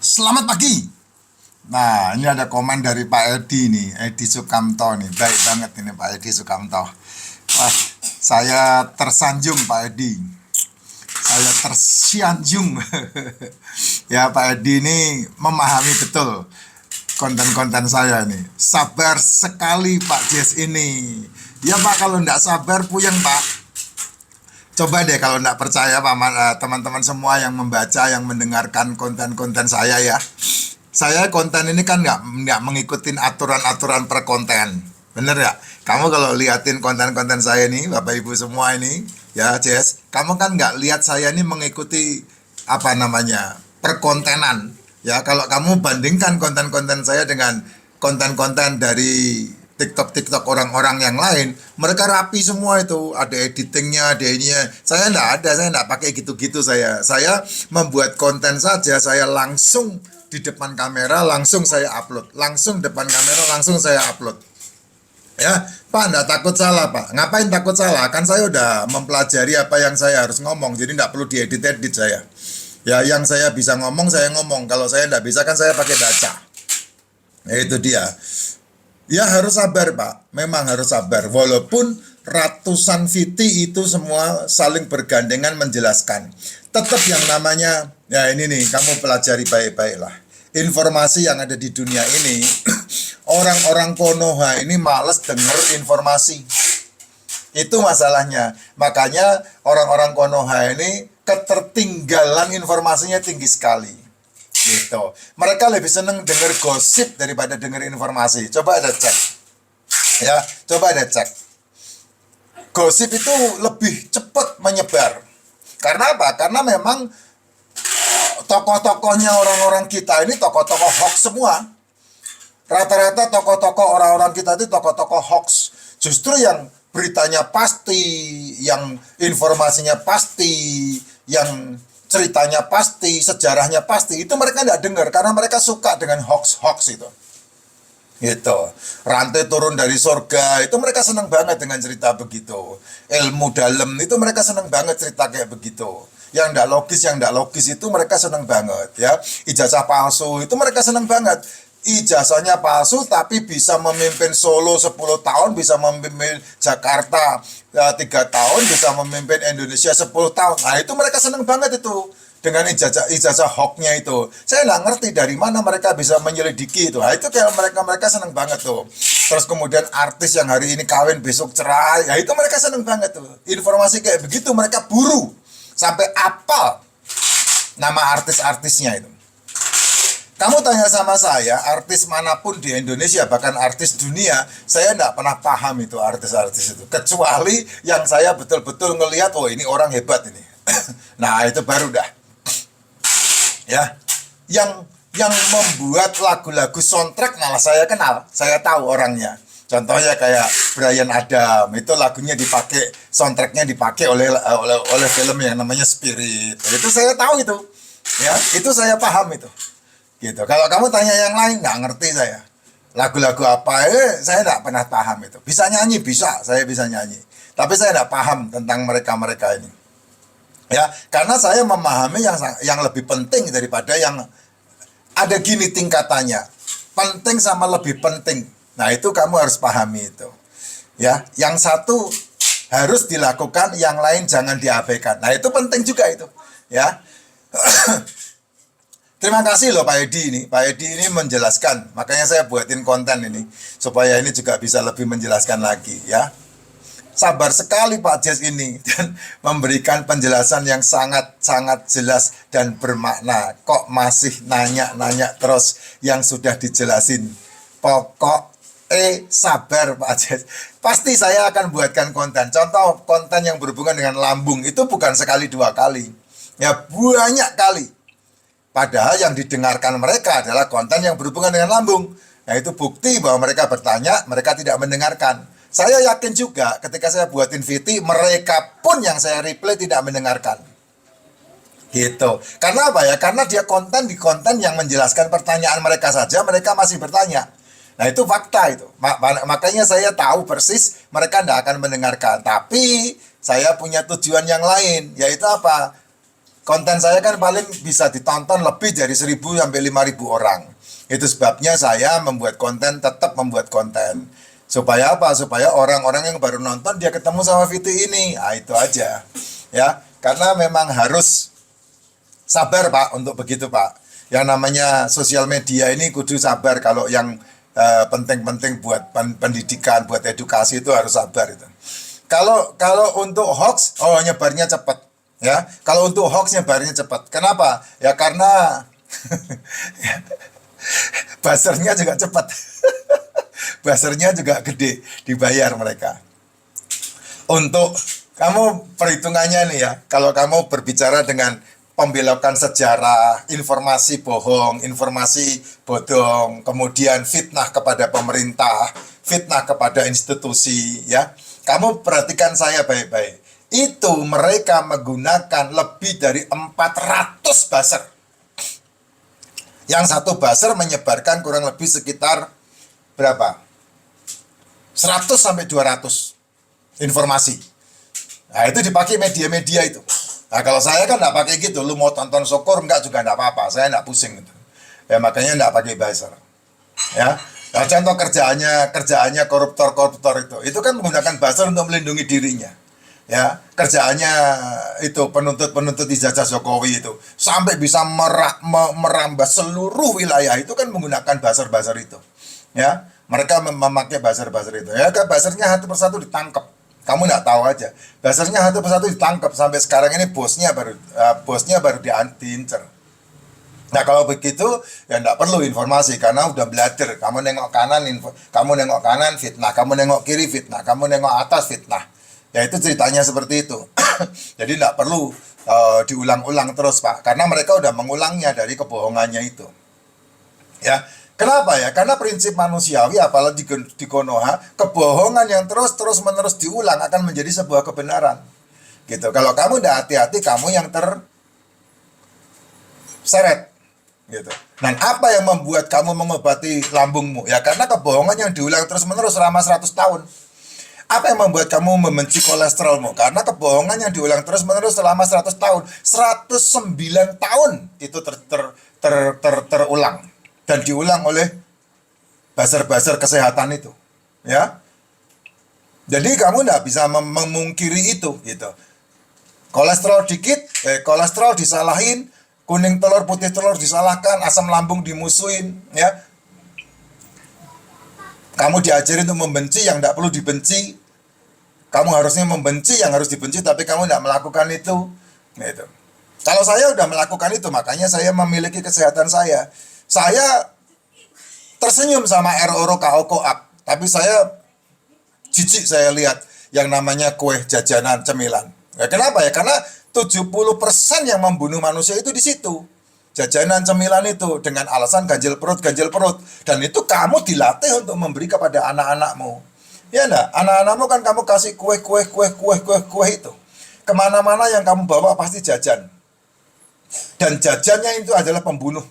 Selamat pagi. Nah, ini ada komen dari Pak Edi nih, Edi Sukamto nih. Baik banget ini Pak Edi Sukamto. Wah, saya tersanjung Pak Edi. Saya tersianjung. Ya, Pak Edi ini memahami betul konten-konten saya nih. Sabar sekali Pak Jess ini. Ya Pak, kalau nggak sabar puyeng Pak. Coba deh kalau nggak percaya Pak, teman-teman semua yang membaca, yang mendengarkan konten-konten saya ya. Saya konten ini kan nggak mengikuti aturan-aturan per konten. Bener ya? Kamu kalau liatin konten-konten saya nih, Bapak Ibu semua ini, ya Jess, kamu kan nggak lihat saya ini mengikuti apa namanya perkontenan. Ya, kalau kamu bandingkan konten-konten saya dengan konten-konten dari TikTok orang-orang yang lain, mereka rapi semua itu, ada editingnya, ada ininya. Saya nggak ada, saya nggak pakai gitu-gitu Saya membuat konten saja, saya langsung di depan kamera, langsung saya upload. Langsung depan kamera, langsung saya upload. Ya, Pak, nggak takut salah, Pak. Ngapain takut salah? Kan saya udah mempelajari apa yang saya harus ngomong, jadi nggak perlu diedit-edit saya. Ya, yang saya bisa ngomong, saya ngomong. Kalau saya nggak bisa, kan saya pakai baca. Ya, itu dia. Ya harus sabar Pak, memang harus sabar. Walaupun ratusan VT itu semua saling bergandengan menjelaskan. Tetap yang namanya, ya ini nih, kamu pelajari baik-baiklah. Informasi yang ada di dunia ini, orang-orang Konoha ini males dengar informasi. Itu masalahnya. Makanya orang-orang Konoha ini ketertinggalan informasinya tinggi sekali. Gitu. Mereka lebih seneng denger gosip daripada denger informasi. Coba ada cek. Ya, coba ada cek. Gosip itu lebih cepat menyebar. Karena apa? Karena memang tokoh-tokohnya orang-orang kita ini tokoh-tokoh hoax semua. Rata-rata tokoh-tokoh orang-orang kita itu tokoh-tokoh hoax. Justru yang beritanya pasti, yang informasinya pasti, yang ceritanya pasti, sejarahnya pasti, itu mereka nggak dengar karena mereka suka dengan hoax-hoax itu. Gitu. Rantai turun dari surga, itu mereka senang banget dengan cerita begitu. Ilmu dalam, itu mereka senang banget cerita kayak begitu. Yang nggak logis itu mereka senang banget. Ya, ijazah palsu, itu mereka senang banget. Ijazahnya palsu tapi bisa memimpin Solo 10 tahun, bisa memimpin Jakarta 3 tahun, bisa memimpin Indonesia 10 tahun. Nah itu mereka seneng banget itu dengan ijazah hoaxnya itu. Saya nggak ngerti dari mana mereka bisa menyelidiki itu. Nah itu kayak mereka seneng banget tuh. Terus kemudian artis yang hari ini kawin besok cerai, ya itu mereka seneng banget tuh. Informasi kayak begitu mereka buru sampai apal nama artis-artisnya itu. Kamu tanya sama saya, artis manapun di Indonesia, bahkan artis dunia, saya nggak pernah paham itu artis-artis itu. Kecuali yang saya betul-betul ngelihat, oh ini orang hebat ini. Nah itu baru dah. Ya, yang membuat lagu-lagu soundtrack malah saya kenal, saya tahu orangnya. Contohnya kayak Bryan Adam, itu lagunya dipakai, soundtracknya dipakai oleh film yang namanya Spirit. Itu saya tahu itu, ya, itu saya paham itu. Gitu. Kalau kamu tanya yang lain, nggak ngerti saya. Lagu-lagu apa, saya nggak pernah paham itu. Bisa nyanyi, bisa, saya bisa nyanyi. Tapi saya nggak paham tentang mereka-mereka ini. Ya, karena saya memahami yang lebih penting daripada yang ada gini tingkatannya. Penting sama lebih penting. Nah, itu kamu harus pahami itu. Ya, yang satu harus dilakukan, yang lain jangan diabaikan. Nah, itu penting juga itu. Ya. Terima kasih loh Pak Edi ini. Pak Edi ini menjelaskan. Makanya saya buatin konten ini. Supaya ini juga bisa lebih menjelaskan lagi ya. Sabar sekali Pak Jess ini. Dan memberikan penjelasan yang sangat-sangat jelas dan bermakna. Kok masih nanya-nanya terus yang sudah dijelasin. Sabar Pak Jess. Pasti saya akan buatkan konten. Contoh konten yang berhubungan dengan lambung. Itu bukan sekali dua kali. Ya banyak kali. Padahal yang didengarkan mereka adalah konten yang berhubungan dengan lambung. Nah itu bukti bahwa mereka bertanya, mereka tidak mendengarkan. Saya yakin juga ketika saya buatin VT, mereka pun yang saya reply tidak mendengarkan. Gitu. Karena apa ya? Karena dia konten di konten yang menjelaskan pertanyaan mereka saja, mereka masih bertanya. Nah itu fakta itu. Makanya saya tahu persis mereka tidak akan mendengarkan. Tapi saya punya tujuan yang lain, yaitu apa? konten saya kan paling bisa ditonton lebih dari 1.000 sampai 5.000 orang. Itu sebabnya saya membuat konten, tetap membuat konten. Supaya apa? Supaya orang-orang yang baru nonton dia ketemu sama VT ini. Nah, itu aja. Ya, karena memang harus sabar Pak untuk begitu Pak. Yang namanya sosial media ini kudu sabar. Kalau yang penting-penting buat pendidikan, buat edukasi itu harus sabar itu. Kalau untuk hoax, nyebarnya cepat, ya. Kalau untuk hoax nyebarnya cepat. Kenapa? Ya karena buzzernya juga cepat, buzzernya juga gede, dibayar mereka. Untuk kamu perhitungannya nih ya, kalau kamu berbicara dengan pembelokan sejarah, informasi bohong, informasi bodong, kemudian fitnah kepada pemerintah, fitnah kepada institusi, ya. Kamu perhatikan saya baik-baik. Itu mereka menggunakan lebih dari 400 buzzer. Yang satu buzzer menyebarkan kurang lebih sekitar berapa? 100 sampai 200 informasi. Nah, itu dipakai media-media itu. Nah, kalau saya kan nggak pakai gitu. Lu mau tonton syukur, enggak juga nggak apa-apa. Saya nggak pusing gitu. Ya, makanya nggak pakai buzzer. Ya. Nah, contoh kerjaannya koruptor-koruptor itu kan menggunakan buzzer untuk melindungi dirinya. Ya, kerjaannya itu penuntut-penuntut ijazah Jokowi itu sampai bisa merambah seluruh wilayah itu kan menggunakan buzzer-buzzer itu. Ya, mereka memakai buzzer-buzzer itu. Ya, buzzernya satu persatu ditangkap. Kamu nggak tahu aja. Buzzernya satu persatu ditangkap sampai sekarang ini bosnya baru diincer. Nah, kalau begitu ya enggak perlu informasi karena udah belajar. Kamu nengok kanan kamu nengok kanan fitnah, kamu nengok kiri fitnah, kamu nengok atas fitnah. Ya itu ceritanya seperti itu. Jadi enggak perlu diulang-ulang terus, Pak, karena mereka udah mengulangnya dari kebohongannya itu. Ya. Kenapa ya? Karena prinsip manusiawi apalagi di Konoha, kebohongan yang terus-menerus diulang akan menjadi sebuah kebenaran. Gitu. Kalau kamu enggak hati-hati, kamu yang terseret. Gitu. Dan apa yang membuat kamu mengobati lambungmu? Ya karena kebohongan yang diulang terus-menerus selama 100 tahun. Apa yang membuat kamu membenci kolesterolmu? Karena kebohongan yang diulang terus-menerus selama 100 tahun. 109 tahun itu terulang. Dan diulang oleh buzzer-buzzer kesehatan itu. Ya. Jadi kamu nggak bisa memungkiri itu. Gitu. Kolesterol dikit, kolesterol disalahin, kuning telur, putih telur disalahkan, asam lambung dimusuhin, ya. Kamu diajarin untuk membenci yang tidak perlu dibenci. Kamu harusnya membenci yang harus dibenci, tapi kamu tidak melakukan itu. Gitu. Kalau saya udah melakukan itu, makanya saya memiliki kesehatan saya. Saya tersenyum sama RORO Koak, tapi saya jijik saya lihat yang namanya kue jajanan cemilan. Ya, kenapa ya? Karena 70% yang membunuh manusia itu di situ. Jajanan cemilan itu dengan alasan ganjil perut. Dan itu kamu dilatih untuk memberi kepada anak-anakmu. Ya enggak? Anak-anakmu kan kamu kasih kue itu. Kemana-mana yang kamu bawa pasti jajan. Dan jajannya itu adalah pembunuh.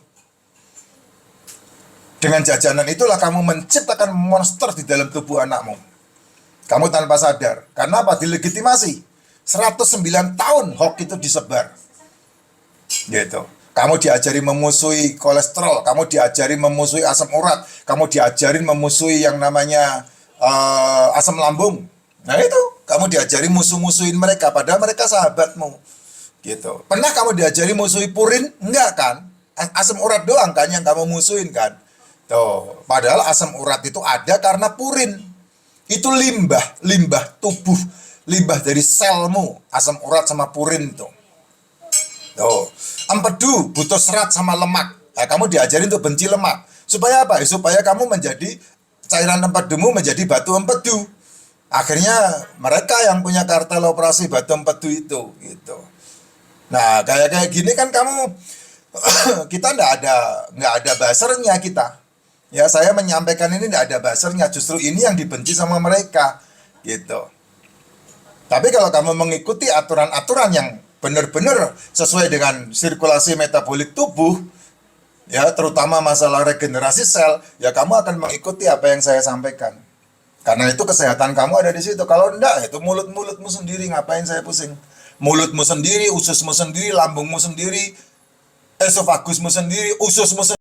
Dengan jajanan itulah kamu menciptakan monster di dalam tubuh anakmu. Kamu tanpa sadar. Karena apa? Dilegitimasi. 109 tahun hoax itu disebar. Gitu. Kamu diajari memusuhi kolesterol, kamu diajari memusuhi asam urat, kamu diajarin memusuhi yang namanya asam lambung. Nah itu, kamu diajari musuh-musuhin mereka, padahal mereka sahabatmu. Gitu. Pernah kamu diajari musuhi purin? Enggak kan? Asam urat doang kan yang kamu musuhin kan? Tuh, padahal asam urat itu ada karena purin. Itu limbah tubuh, limbah dari selmu, asam urat sama purin tuh. Empedu butuh serat sama lemak. Nah, kamu diajarin untuk benci lemak. Supaya apa? Supaya kamu menjadi cairan empedumu menjadi batu empedu. Akhirnya mereka yang punya kartel operasi batu empedu itu, gitu. Nah, kayak gini kan kamu kita nggak ada buzzernya kita. Ya, saya menyampaikan ini nggak ada buzzernya. Justru ini yang dibenci sama mereka, gitu. Tapi kalau kamu mengikuti aturan-aturan yang benar-benar sesuai dengan sirkulasi metabolik tubuh, ya terutama masalah regenerasi sel, ya kamu akan mengikuti apa yang saya sampaikan. Karena itu kesehatan kamu ada di situ. Kalau enggak, itu mulut-mulutmu sendiri, ngapain saya pusing. mulutmu sendiri, ususmu sendiri, lambungmu sendiri, esofagusmu sendiri, ususmu sendiri.